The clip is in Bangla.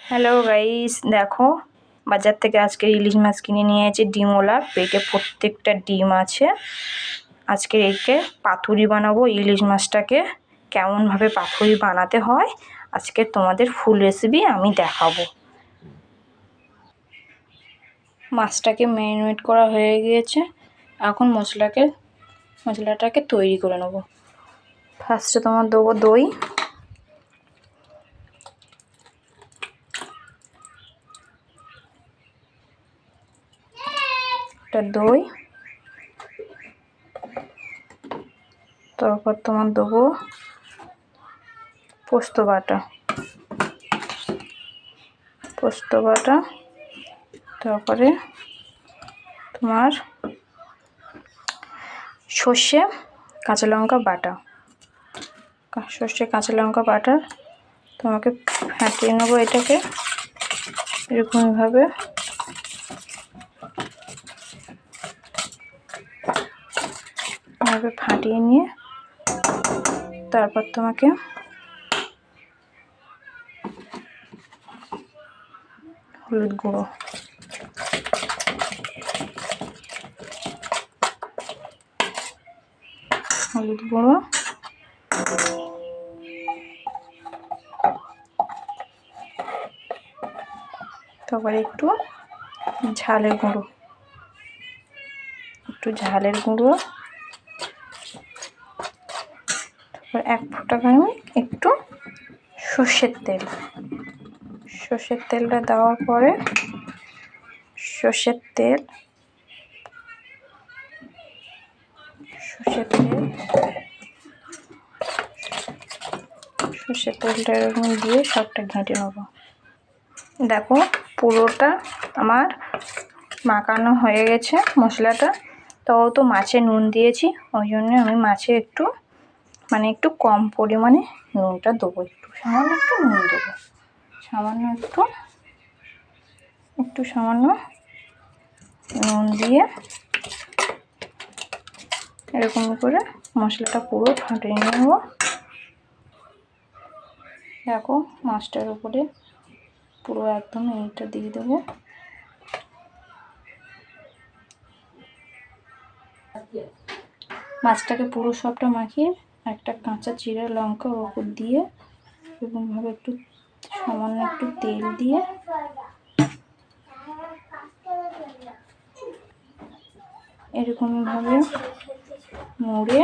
হ্যালো গাইস, দেখো বাজার থেকে আজকে ইলিশ মাছ কিনে নিয়ে এসেছি ডিমওয়ালা। পেটে প্রত্যেকটা ডিম আছে। আজকে একে পাতুরি বানাবো। ইলিশ মাছটাকে কেমনভাবে পাতুরি বানাতে হয় আজকে তোমাদের ফুল রেসিপি আমি দেখাবো। মাছটাকে ম্যারিনেট করা হয়ে গিয়েছে। এখন মশলাটাকে তৈরি করে নেব। ফার্স্টে তোমার দেবো দই, দই, তারপর তোমার দেবো পোস্ত বাটা, তারপরে তোমার সর্ষে কাঁচা লঙ্কা বাটা, তোমাকে ফাটিয়ে নেবো। এটাকে এরকমভাবে ফাটিয়ে নিয়ে তারপর তোমাকে হলুদ গুঁড়ো, তারপরে একটু ঝালের গুঁড়ো, তারপর এক ফোঁটা একটু সর্ষের তেলটা দেওয়ার পরে সর্ষের তেলটা এরকম দিয়ে সবটা ঘেঁটে নেবো। দেখো পুরোটা আমার মাখানো হয়ে গেছে মশলাটা। তো মাছে নুন দিয়েছি, ওই জন্য আমি মাছে একটু কম পরিমাণে নুনটা দেবো। সামান্য একটু নুন দেবো, সামান্য নুন দিয়ে এরকম করে মশলাটা পুরো ফাটিয়ে নেব। দেখো মাছটার উপরে পুরো একদম এইটা দিয়ে দেবো। মাছটাকে পুরো সবটা মাখিয়ে একটা কাঁচা চিড়া লঙ্কা ওর উপর দিয়ে এরকমভাবে সামান্য একটু তেল দিয়ে এরকমভাবে মুড়ে